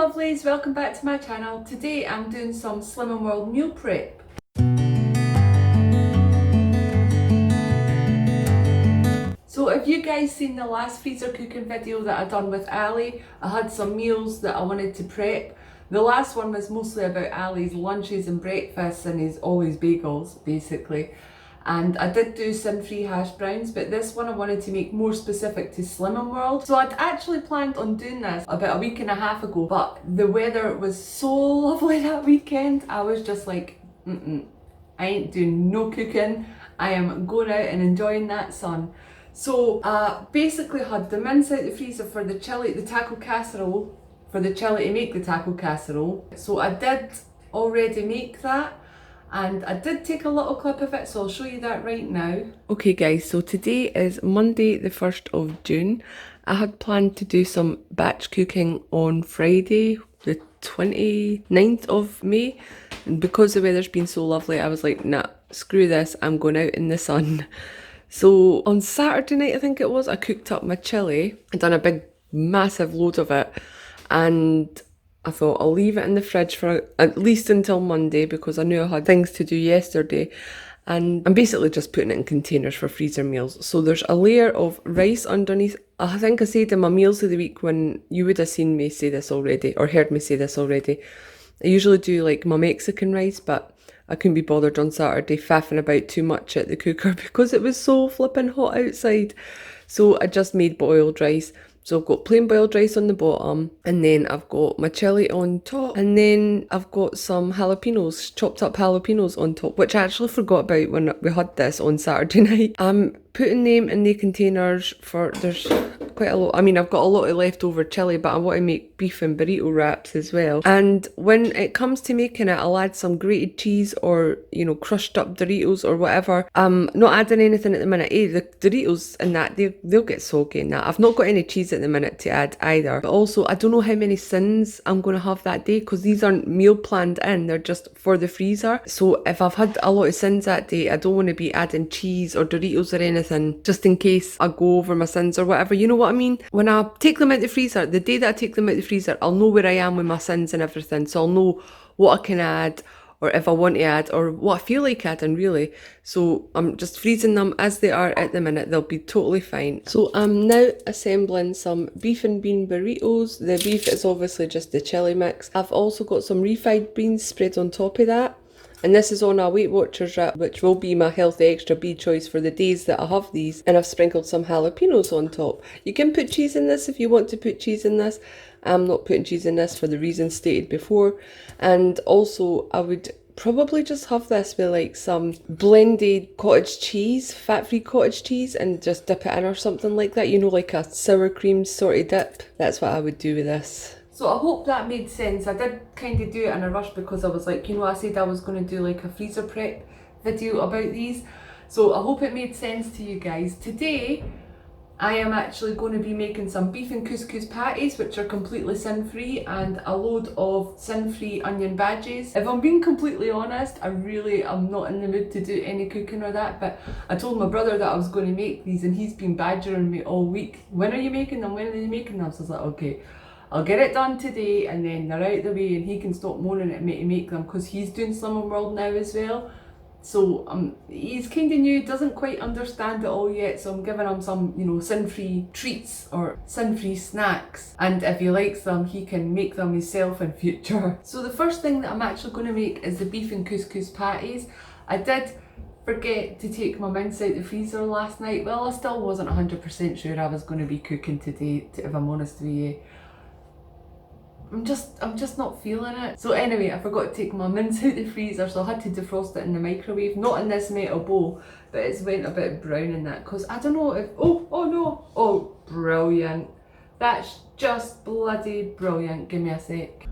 lovelies, welcome back to my channel. Today I'm doing some Slimming World meal prep. So if you guys seen the last freezer cooking video that I done with Ali, I had some meals that I wanted to prep. The last one was mostly about Ali's lunches and breakfasts and his always bagels basically. And I did do sin-free hash browns, but this one I wanted to make more specific to Slimming World. So I'd actually planned on doing this about a week and a half ago, but the weather was so lovely that weekend. I was just like, I ain't doing no cooking. I am going out and enjoying that sun. So I basically had the mince out the freezer for the taco casserole, for the chili to make the taco casserole. So I did already make that. And I did take a little clip of it, so I'll show you that right now. Okay guys, so today is Monday the 1st of June. I had planned to do some batch cooking on Friday, the 29th of May. And because the weather's been so lovely, I was like, nah, screw this, I'm going out in the sun. So on Saturday night, I think it was, I cooked up my chili. I'd done a big, massive load of it. And I thought I'll leave it in the fridge for at least until Monday because I knew I had things to do yesterday. And I'm basically just putting it in containers for freezer meals. So there's a layer of rice underneath. I think I said in my meals of the week when you would have seen me say this already or heard me say this already. I usually do like my Mexican rice, but I couldn't be bothered on Saturday faffing about too much at the cooker because it was so flipping hot outside. So I just made boiled rice. So I've got plain boiled rice on the bottom, and then I've got my chili on top, and then I've got some jalapenos, chopped up jalapenos on top, which I actually forgot about when we had this on Saturday night. I'm putting them in the containers for, there's quite a lot, I mean I've got a lot of leftover chili, but I want to make beef and burrito wraps as well. And when it comes to making it, I'll add some grated cheese or, you know, crushed up Doritos or whatever. I'm not adding anything at the minute. The Doritos and that, they'll get soggy and that. I've not got any cheese at the minute to add either. But also, I don't know how many sins I'm going to have that day because these aren't meal planned in, they're just for the freezer. So if I've had a lot of sins that day, I don't want to be adding cheese or Doritos or anything just in case I go over my sins or whatever, you know what I mean? When I take them out the freezer, the day that I take them out the freezer, I'll know where I am with my sins and everything, so I'll know what I can add or if I want to add or what I feel like adding really. So I'm just freezing them as they are at the minute. They'll be totally fine. So I'm now assembling some beef and bean burritos. The beef is obviously just the chili mix. I've also got some refried beans spread on top of that. And this is on a Weight Watchers wrap, which will be my healthy extra B choice for the days that I have these. And I've sprinkled some jalapenos on top. You can put cheese in this if you want to put cheese in this. I'm not putting cheese in this for the reasons stated before. And also I would probably just have this with like some blended cottage cheese, fat-free cottage cheese, and just dip it in or something like that. You know, like a sour cream sort of dip. That's what I would do with this. So I hope that made sense. I did kind of do it in a rush because I was like, you know, I said I was going to do like a freezer prep video about these. So I hope it made sense to you guys. Today, I am actually going to be making some beef and couscous patties, which are completely sin-free, and a load of sin-free onion bhajis. If I'm being completely honest, I really am not in the mood to do any cooking or that, but I told my brother that I was going to make these and he's been badgering me all week. When are you making them? When are you making them? So I was like, okay, I'll get it done today and then they're out the way and he can stop moaning at me to make them because he's doing Slimming World now as well. So he's kind of new, doesn't quite understand it all yet, so I'm giving him some, you know, sin-free treats or sin-free snacks, and if he likes them he can make them himself in future. So the first thing that I'm actually going to make is the beef and couscous patties. I did forget to take my mince out the freezer last night. Well, I still wasn't 100% sure I was going to be cooking today, if I'm honest with you. I'm just not feeling it. So anyway, I forgot to take my mince out the freezer, so I had to defrost it in the microwave. Not in this metal bowl, but it's went a bit brown in that because I don't know if, oh no, oh brilliant. That's just bloody brilliant. Give me a sec.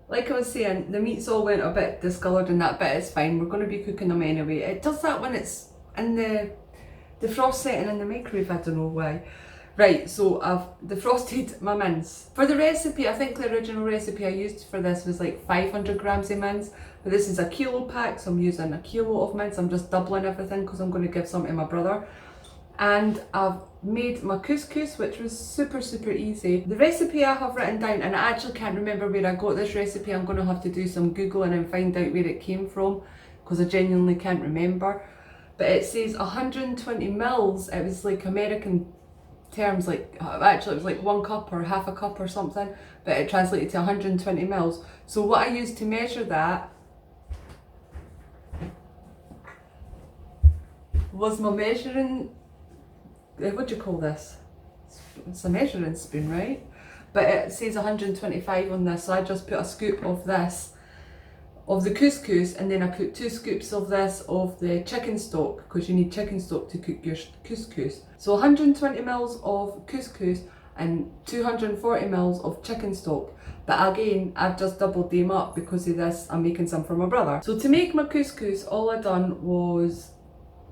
Like I was saying, the meats all went a bit discoloured and that, but it's fine. We're going to be cooking them anyway. It does that when it's in the defrost setting in the microwave, I don't know why. Right, so I've defrosted my mince. For the recipe, I think the original recipe I used for this was like 500 grams of mince, but this is a kilo pack, so I'm using a kilo of mince. I'm just doubling everything because I'm going to give some to my brother. and I've made my couscous, which was super easy. The recipe I have written down, and I actually can't remember where I got this recipe. I'm going to have to do some googling and find out where it came from, because I genuinely can't remember. But it says 120 mils. It was like American terms, like actually it was like 1 cup or half a cup or something, but it translated to 120 mils. So what I used to measure that was my measuring, what do you call this? It's a measuring spoon, right? But it says 125 on this, so I just put a scoop of this, of the couscous, and then I put 2 scoops of this of the chicken stock, because you need chicken stock to cook your couscous. So 120 mils of couscous and 240 mils of chicken stock. But again, I've just doubled them up because of this. I'm making some for my brother. So to make my couscous, all I done was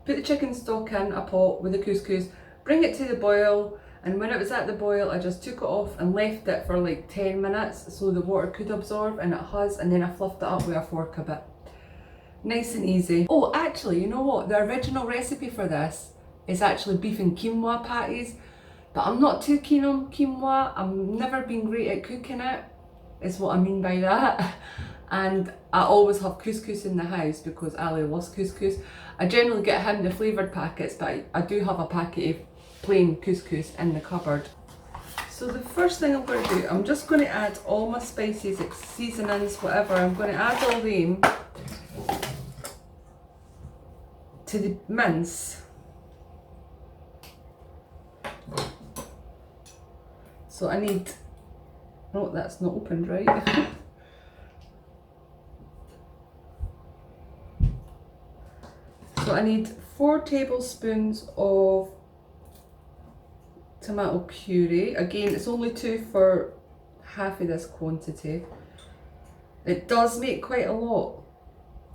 put the chicken stock in a pot with the couscous, bring it to the boil, and when it was at the boil I just took it off and left it for like 10 minutes so the water could absorb, and it has, and then I fluffed it up with a fork a bit. Nice and easy. Oh, actually, you know what? The original recipe for this is actually beef and quinoa patties, but I'm not too keen on quinoa. I've never been great at cooking it, is what I mean by that. And I always have couscous in the house because Ali loves couscous. I generally get him the flavoured packets, but I do have a packet of plain couscous in the cupboard. So the first thing I'm going to do, I'm just going to add all my spices, seasonings, whatever. I'm going to add all them to the mince. So I need, oh, that's not opened right. So I need 4 tablespoons of tomato puree. Again, it's only 2 for half of this quantity. It does make quite a lot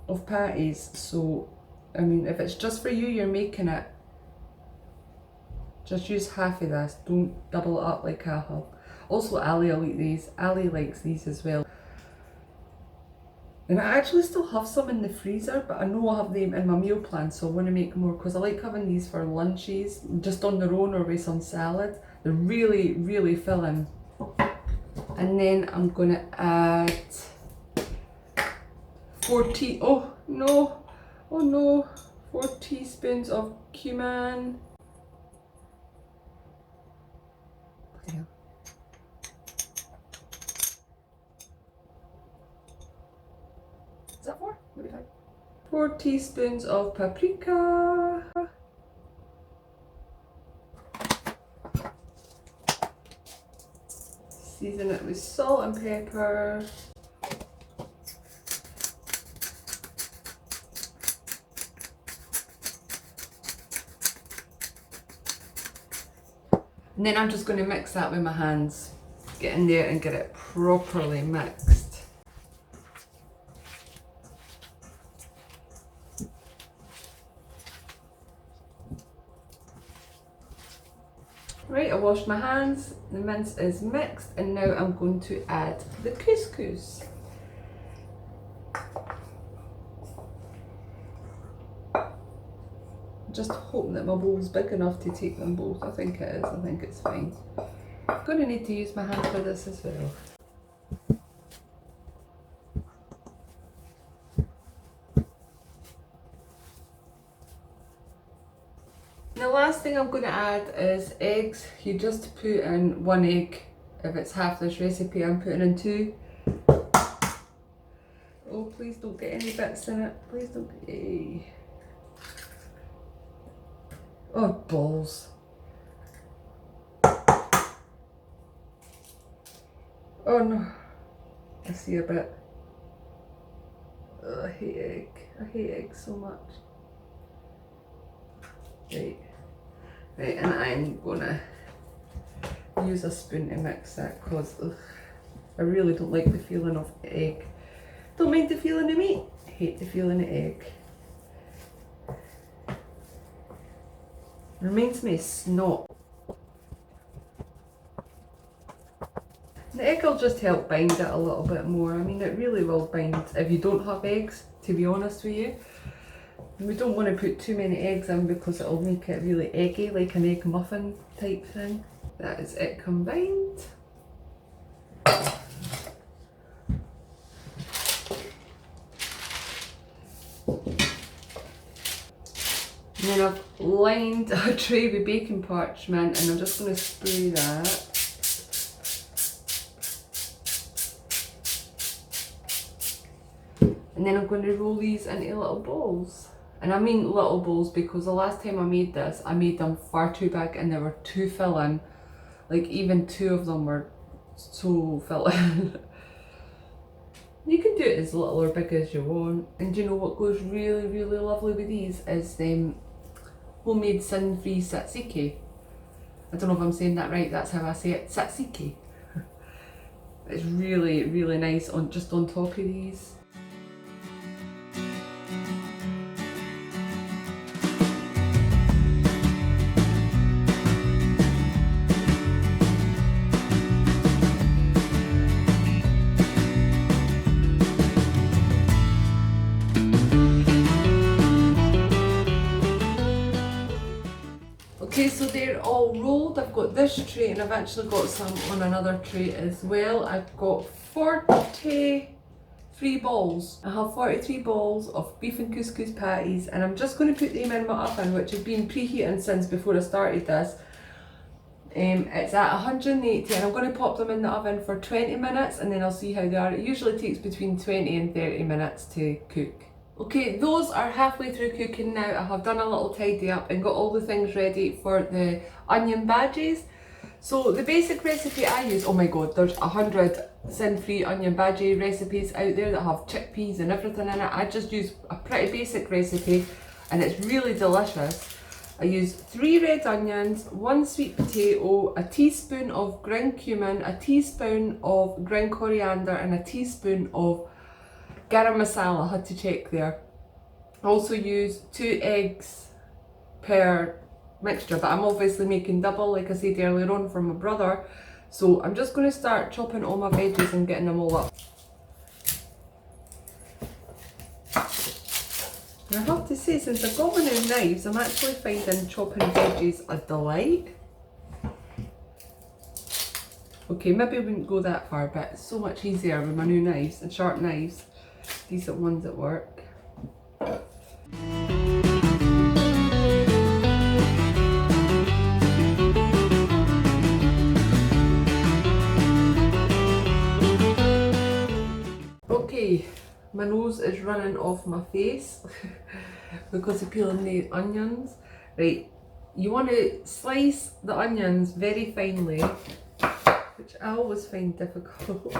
of patties, so I mean, if it's just for you, you're making it, just use half of this. Don't double it up like I have. Also, Ali will eat these. Ali likes these as well. And I actually still have some in the freezer, but I know I have them in my meal plan, so I want to make more because I like having these for lunches, just on their own or with some salad. They're really filling. And then I'm going to add 4 teaspoons of cumin. Is that 4? Maybe 5. 4 teaspoons of paprika. Season it with salt and pepper. And then I'm just going to mix that with my hands. Get in there and get it properly mixed. Right, I washed my hands, the mince is mixed, and now I'm going to add the couscous. Just hoping that my bowl's big enough to take them both. I think it is, I think it's fine. I'm going to need to use my hand for this as well. The last thing I'm going to add is eggs. You just put in 1 egg. If it's half this recipe, I'm putting in 2. Oh, please don't get any bits in it. Please don't get... Oh, balls. Oh no. I see a bit. Oh, I hate egg. I hate eggs so much. Right. Right, and I'm gonna use a spoon to mix it because I really don't like the feeling of egg. Don't mind the feeling of meat. Hate the feeling of egg. Reminds me of snot. The egg will just help bind it a little bit more. I mean, it really will bind if you don't have eggs, to be honest with you. We don't want to put too many eggs in because it'll make it really eggy, like an egg muffin type thing. That is it combined. And then I've lined a tray with baking parchment and I'm just going to spray that. And then I'm going to roll these into little balls. And I mean little balls because the last time I made this, I made them far too big and they were too filling. Like even 2 of them were so filling. You can do it as little or big as you want. And you know what goes really, really lovely with these is homemade sin-free tzatziki. I don't know if I'm saying that right, that's how I say it, tzatziki. It's really, really nice just on top of these. Okay, so they're all rolled. I've got this tray and I've actually got some on another tray as well. I've got 43 balls. I have 43 balls of beef and couscous patties and I'm just going to put them in my oven, which has been preheating since before I started this. It's at 180 and I'm going to pop them in the oven for 20 minutes and then I'll see how they are. It usually takes between 20 and 30 minutes to cook. Okay, those are halfway through cooking now. I have done a little tidy up and got all the things ready for the onion bhajis. So the basic recipe I use, oh my god, there's 100 sin-free onion bhaji recipes out there that have chickpeas and everything in it. I just use a pretty basic recipe and it's really delicious. I use 3 red onions, 1 sweet potato, a teaspoon of ground cumin, a teaspoon of ground coriander and a teaspoon of garam masala. I had to check there. I also use 2 eggs per mixture, but I'm obviously making double like I said earlier on for my brother. So I'm just going to start chopping all my veggies and getting them all up. And I have to say, since I've got my new knives, I'm actually finding chopping veggies a delight. Okay, maybe I wouldn't go that far, but it's so much easier with my new knives and sharp knives. Decent ones at work. Okay, my nose is running off my face because of peeling the onions. Right, you want to slice the onions very finely, which I always find difficult.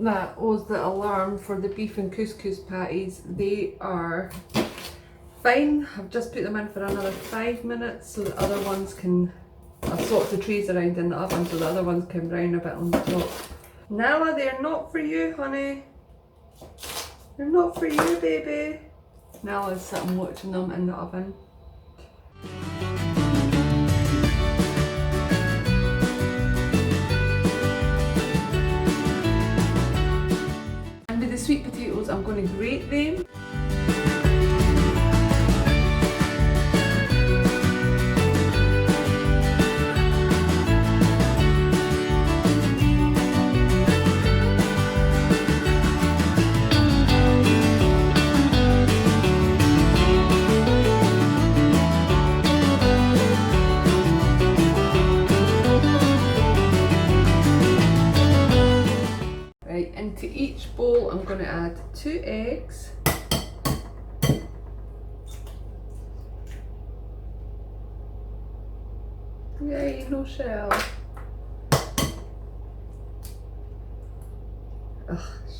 That was the alarm for the beef and couscous patties. They are fine. I've just put them in for another 5 minutes so the other ones can, I've swapped the trays around in the oven so the other ones can brown a bit on the top. Nala, they're not for you, honey. They're not for you, baby. Nala's sitting watching them in the oven. And with the sweet potatoes, I'm going to grate them. Into each bowl I'm going to add 2 eggs, yay, no shell,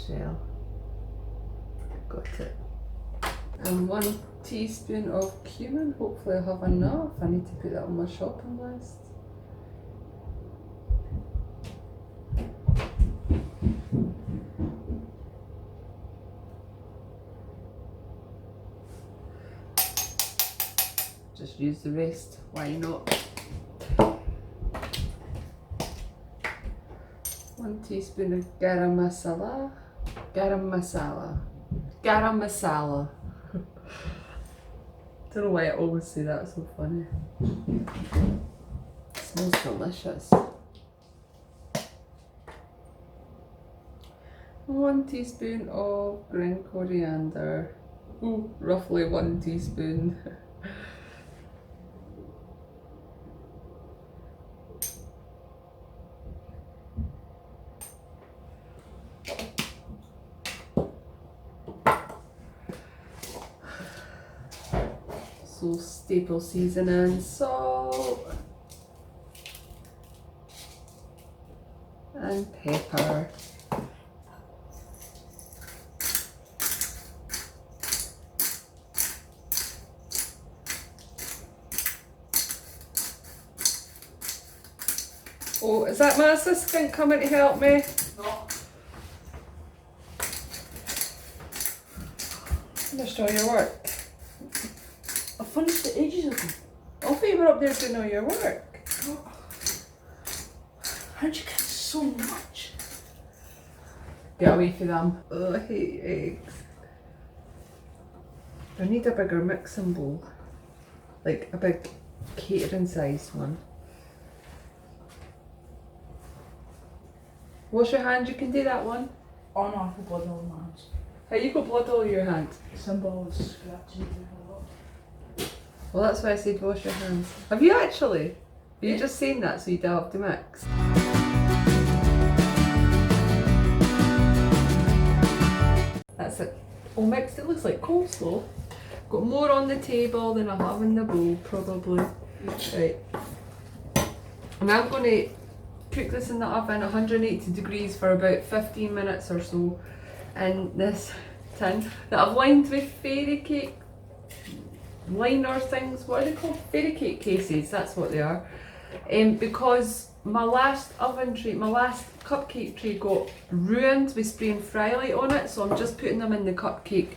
shell, got it, and 1 teaspoon of cumin. Hopefully I have enough. I need to put that on my shopping list. use the rest. Why not? 1 teaspoon of garam masala. Garam masala. Garam masala. Don't know why I always say that, it's so funny. It smells delicious. 1 teaspoon of green coriander. Ooh, roughly 1 teaspoon. So staple seasoning, salt and pepper. Oh, is that my assistant coming to help me? No. Finished all your work. I finished it ages ago. I thought you were up there doing all your work. How'd you get so much? Get away from them. Oh, I hate eggs. I need a bigger mixing bowl. Like a big catering sized one. Wash your hands, you can do that one. Oh no, I got blood all my hands. How you got blood all over your hands? Symbol was scratching a lot. Well, that's why I said wash your hands. Have you actually? Are you just saying that so you don't have to mix? That's it. All mixed. It looks like coleslaw. Got more on the table than I have in the bowl, probably. Right. And I'm going to cook this in the oven 180 degrees for about 15 minutes or so in this tin that I've lined with fairy cake liner things. What are they called? Fairy cake cases, that's what they are. Because my last oven tray, my last cupcake tray got ruined with spraying fry light on it, so I'm just putting them in the cupcake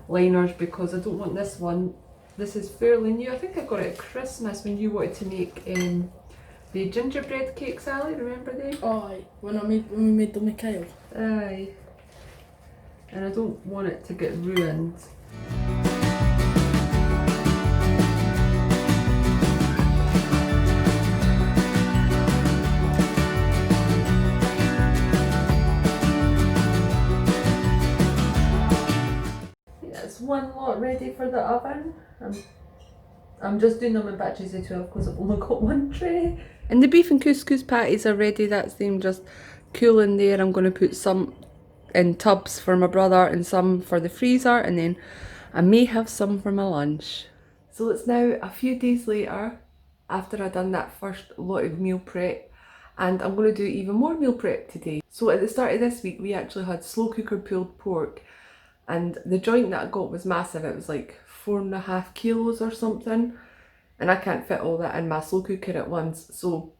liners because I don't want this one. This is fairly new. I think I got it at Christmas when you wanted to make the gingerbread cakes, Ali, remember them? Oh, aye. When we made them with Kyle. Aye. And I don't want it to get ruined. That's one lot ready for the oven. I'm just doing them in batches of 12 because I've only got one tray. And the beef and couscous patties are ready. That's them just cooling there. I'm going to put some in tubs for my brother and some for the freezer, and then I may have some for my lunch. So it's now a few days later after I've done that first lot of meal prep, and I'm going to do even more meal prep today. So at the start of this week we actually had slow cooker pulled pork, and the joint that I got was massive. It was like 4.5 kilos or something, and I can't fit all that in my slow cooker at once. So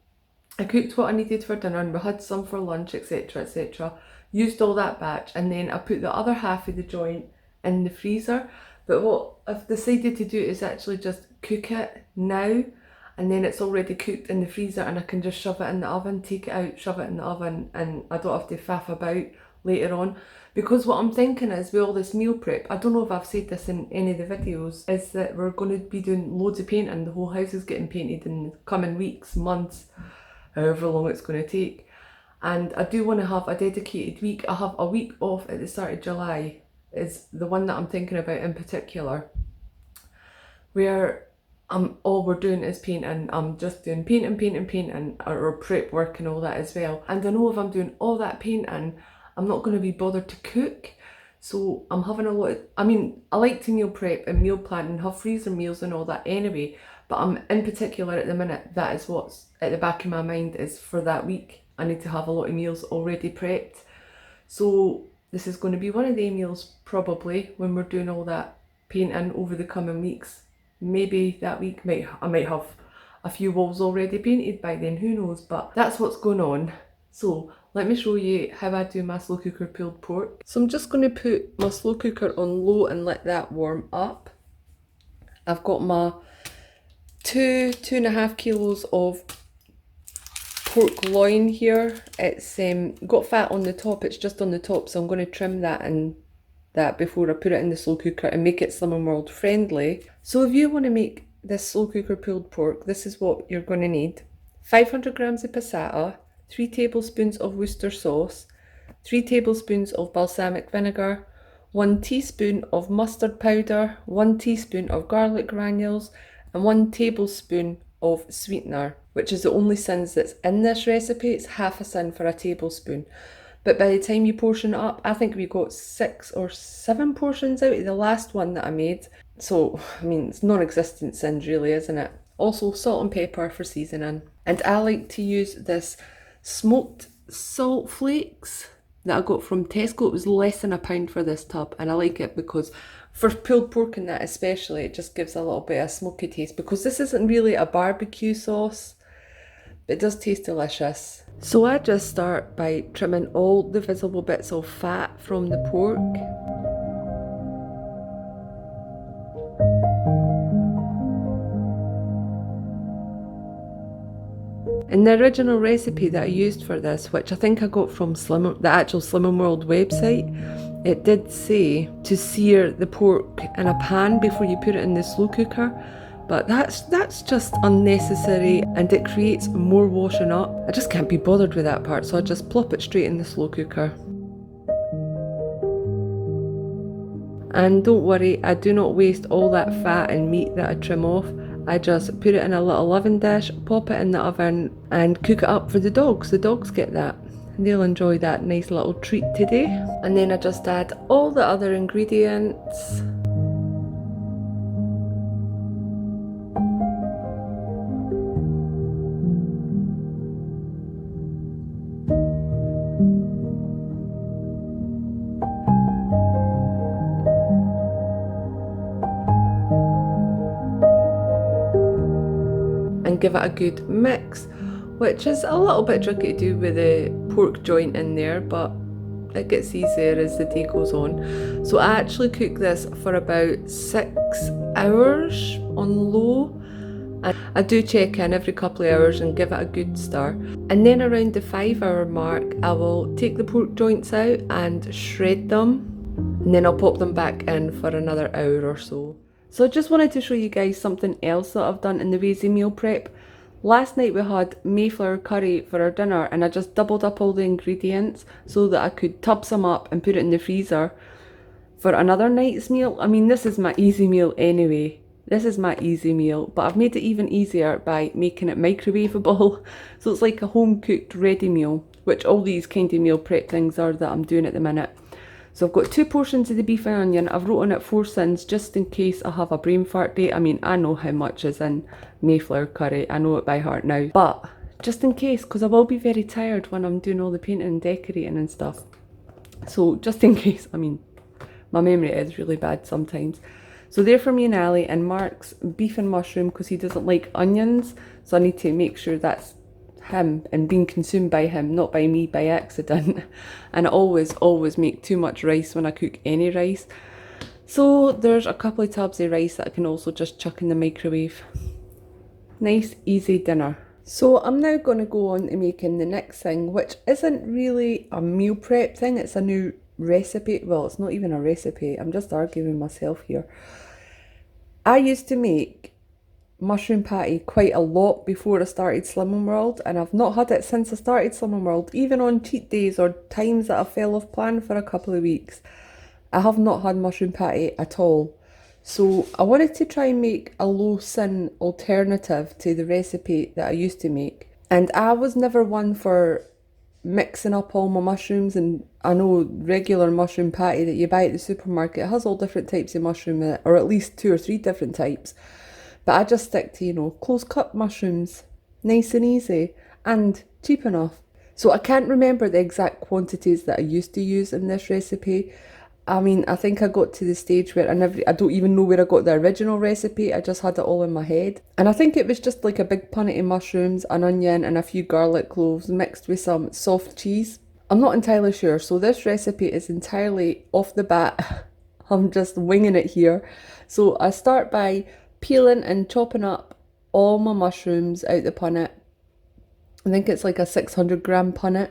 I cooked what I needed for dinner, and we had some for lunch, etc, etc. Used all that batch, and then I put the other half of the joint in the freezer. But what I've decided to do is actually just cook it now, and then it's already cooked in the freezer, and I can just shove it in the oven, take it out, shove it in the oven, and I don't have to faff about later on. Because what I'm thinking is, with all this meal prep, I don't know if I've said this in any of the videos, is that we're going to be doing loads of painting. The whole house is getting painted in the coming weeks, months, however long it's going to take. And I do want to have a dedicated week. I have a week off at the start of July, is the one that I'm thinking about in particular, where all we're doing is painting. I'm just doing painting, or prep work and all that as well. And I know if I'm doing all that painting, I'm not going to be bothered to cook. So I'm having a lot of, I mean, I like to meal prep and meal plan and have freezer meals and all that anyway, but I'm in particular at the minute, that is what's at the back of my mind, is for that week I need to have a lot of meals already prepped. So this is going to be one of the meals probably when we're doing all that painting over the coming weeks. Maybe that week I might have a few walls already painted by then, who knows, but that's what's going on. So let me show you how I do my slow cooker pulled pork. So I'm just going to put my slow cooker on low and let that warm up. I've got my two and a half kilos of pork loin here. It's got fat on the top, it's just on the top, so I'm going to trim that and that before I put it in the slow cooker and make it Slim and World friendly. So if you want to make this slow cooker pulled pork, this is what you're going to need. 500 grams of passata, 3 tablespoons of Worcester sauce, 3 tablespoons of balsamic vinegar, 1 teaspoon of mustard powder, 1 teaspoon of garlic granules, and 1 tablespoon of sweetener, which is the only sins that's in this recipe. It's half a sin for a tablespoon. But by the time you portion it up, I think we got 6 or 7 portions out of the last one that I made. So, I mean, it's non-existent sins really, isn't it? Also, salt and pepper for seasoning. And I like to use this smoked salt flakes that I got from Tesco. It was less than £1 for this tub, and I like it because for pulled pork and that especially, it just gives a little bit of smoky taste, because this isn't really a barbecue sauce, but it does taste delicious. So I just start by trimming all the visible bits of fat from the pork. In the original recipe that I used for this, which I think I got from the actual Slim and World website, it did say to sear the pork in a pan before you put it in the slow cooker, but that's just unnecessary and it creates more washing up. I just can't be bothered with that part, so I just plop it straight in the slow cooker. And don't worry, I do not waste all that fat and meat that I trim off. I just put it in a little oven dish, pop it in the oven and cook it up for the dogs. The dogs get that. They'll enjoy that nice little treat today. And then I just add all the other ingredients. And give it a good mix, which is a little bit tricky to do with the pork joint in there, but it gets easier as the day goes on. So I actually cook this for about 6 hours on low, and I do check in every couple of hours and give it a good stir. And then around the 5-hour mark, I will take the pork joints out and shred them, and then I'll pop them back in for another hour or so. So I just wanted to show you guys something else that I've done in the ways of meal prep. Last night we had Mayflower curry for our dinner, and I just doubled up all the ingredients so that I could tub some up and put it in the freezer for another night's meal. I mean, this is my easy meal anyway. This is my easy meal, but I've made it even easier by making it microwavable. So it's like a home cooked ready meal, which all these kind of meal prep things are that I'm doing at the minute. So I've got 2 portions of the beef and onion. I've wrote on it 4 sins just in case I have a brain fart day. I mean, I know how much is in Mayflower curry. I know it by heart now. But just in case, because I will be very tired when I'm doing all the painting and decorating and stuff. So just in case, I mean, my memory is really bad sometimes. So there for me and Ali, and Mark's beef and mushroom, because he doesn't like onions. So I need to make sure that's him and being consumed by him, not by me by accident. And I always make too much rice when I cook any rice. So there's a couple of tubs of rice that I can also just chuck in the microwave. Nice easy dinner. So I'm now going to go on to making the next thing, which isn't really a meal prep thing, it's a new recipe. Well, it's not even a recipe, I'm just arguing myself here. I used to make mushroom patty quite a lot before I started Slimming World, and I've not had it since I started Slimming World. Even on cheat days or times that I fell off plan for a couple of weeks, I have not had mushroom patty at all. So I wanted to try and make a low sin alternative to the recipe that I used to make. And I was never one for mixing up all my mushrooms, and I know regular mushroom patty that you buy at the supermarket has all different types of mushroom in it, or at least 2 or 3 different types. But I just stick to, you know, close cut mushrooms, nice and easy and cheap enough. So I can't remember the exact quantities that I used to use in this recipe. I mean, I think I got to the stage where I don't even know where I got the original recipe. I just had it all in my head. And I think it was just like a big punnet of mushrooms, an onion and a few garlic cloves mixed with some soft cheese. I'm not entirely sure. So this recipe is entirely off the bat. I'm just winging it here. So I start by peeling and chopping up all my mushrooms out the punnet. I think it's like a 600-gram punnet.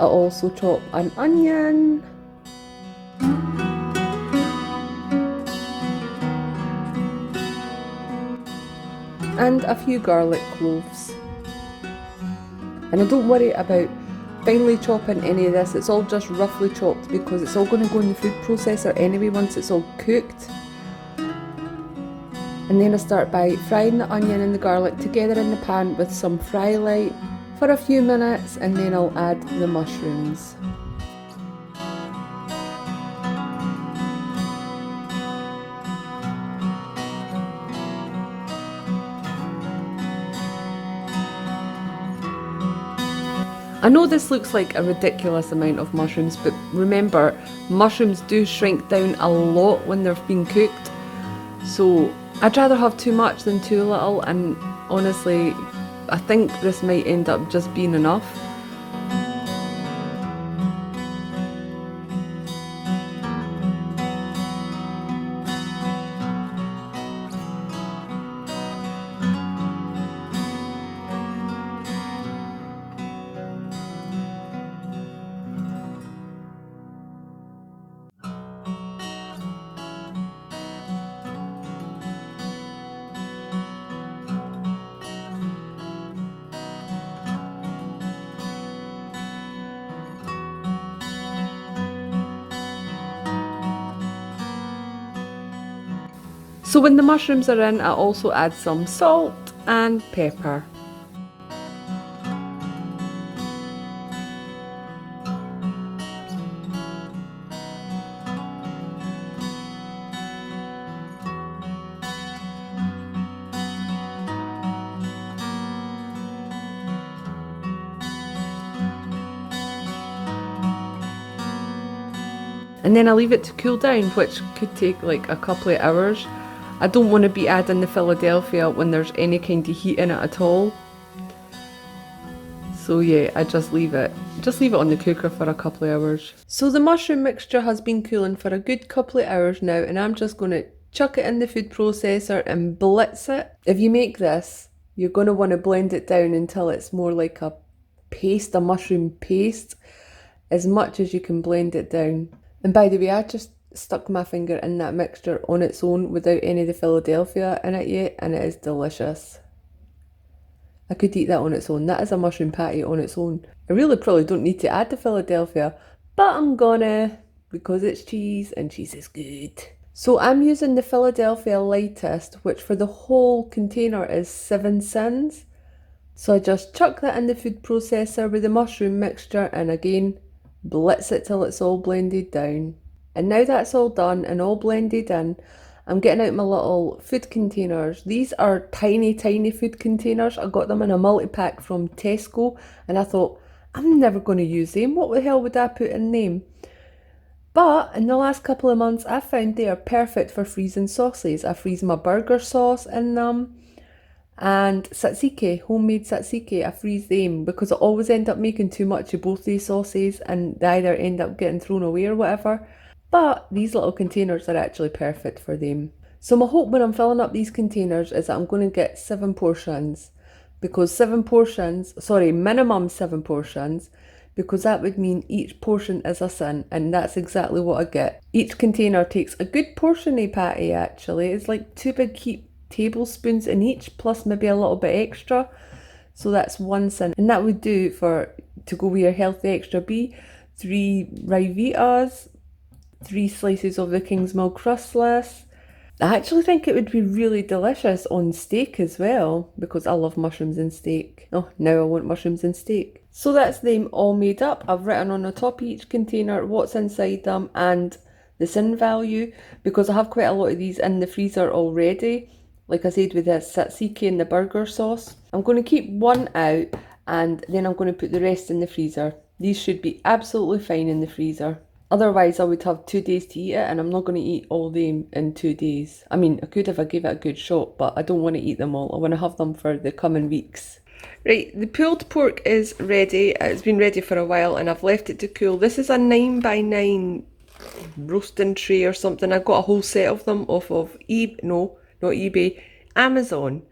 I also chop an onion. And a few garlic cloves. And I don't worry about finely chopping any of this, it's all just roughly chopped because it's all going to go in the food processor anyway once it's all cooked. And then I start by frying the onion and the garlic together in the pan with some fry light for a few minutes, and then I'll add the mushrooms. I know this looks like a ridiculous amount of mushrooms, but remember, mushrooms do shrink down a lot when they've been cooked. So I'd rather have too much than too little, and honestly, I think this might end up just being enough. So when the mushrooms are in, I also add some salt and pepper. And then I leave it to cool down, which could take like a couple of hours. I don't want to be adding the Philadelphia when there's any kind of heat in it at all. So yeah, I just leave it on the cooker for a couple of hours. So the mushroom mixture has been cooling for a good couple of hours now, and I'm just going to chuck it in the food processor and blitz it. If you make this, you're going to want to blend it down until it's more like a paste, a mushroom paste, as much as you can blend it down. And by the way, I just stuck my finger in that mixture on its own without any of the Philadelphia in it yet, and it is delicious. I could eat that on its own. That is a mushroom patty on its own. I really probably don't need to add the Philadelphia, but I'm gonna, because it's cheese and cheese is good. So I'm using the Philadelphia lightest, which for the whole container is 7 cents. So I just chuck that in the food processor with the mushroom mixture, and again, blitz it till it's all blended down. And now that's all done and all blended in, I'm getting out my little food containers. These are tiny, tiny food containers. I got them in a multi-pack from Tesco, and I thought, I'm never going to use them. What the hell would I put in them? But in the last couple of months, I found they are perfect for freezing sauces. I freeze my burger sauce in them, and tzatziki, homemade tzatziki, I freeze them because I always end up making too much of both these sauces and they either end up getting thrown away or whatever. But these little containers are actually perfect for them. So my hope when I'm filling up these containers is that I'm going to get 7 portions. Because minimum 7 portions. Because that would mean each portion is a sin, and that's exactly what I get. Each container takes a good portion of patty actually. It's like 2 big heap tablespoons in each, plus maybe a little bit extra. So that's 1 cent, and that would do to go with your healthy extra B. 3 Rivitas, 3 slices of the King's Milk crustless. I actually think it would be really delicious on steak as well, because I love mushrooms and steak. Oh, now I want mushrooms and steak. So that's them all made up. I've written on the top of each container what's inside them and the sin value, because I have quite a lot of these in the freezer already. Like I said, with the tzatziki and the burger sauce. I'm going to keep one out, and then I'm going to put the rest in the freezer. These should be absolutely fine in the freezer. Otherwise, I would have 2 days to eat it, and I'm not going to eat all them in 2 days. I mean, I could if I gave it a good shot, but I don't want to eat them all. I want to have them for the coming weeks. Right, the pulled pork is ready. It's been ready for a while, and I've left it to cool. This is a 9x9 roasting tray or something. I got a whole set of them off of eBay, Amazon.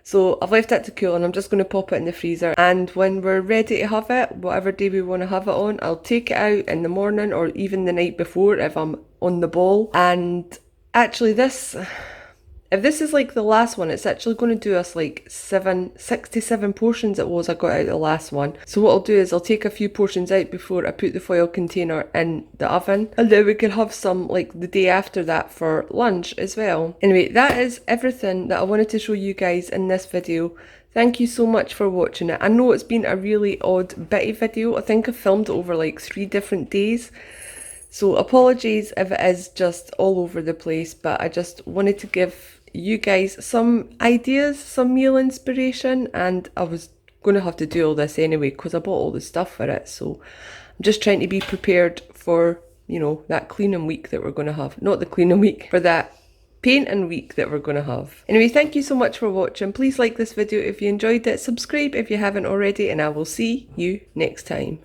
So I've left that to cool, and I'm just going to pop it in the freezer, and when we're ready to have it, whatever day we want to have it on, I'll take it out in the morning or even the night before if I'm on the ball. And actually if this is like the last one, it's actually going to do us like 67 portions it was I got out of the last one. So what I'll do is I'll take a few portions out before I put the foil container in the oven, and then we can have some like the day after that for lunch as well. Anyway, that is everything that I wanted to show you guys in this video. Thank you so much for watching it. I know it's been a really odd bitty video. I think I filmed it over like 3 different days. So apologies if it is just all over the place, but I just wanted to give you guys some ideas, some meal inspiration, and I was going to have to do all this anyway because I bought all the stuff for it. So I'm just trying to be prepared for, you know, that cleaning week that we're going to have. Not the cleaning week, for that painting week that we're going to have. Anyway, thank you so much for watching. Please like this video if you enjoyed it, subscribe if you haven't already, and I will see you next time.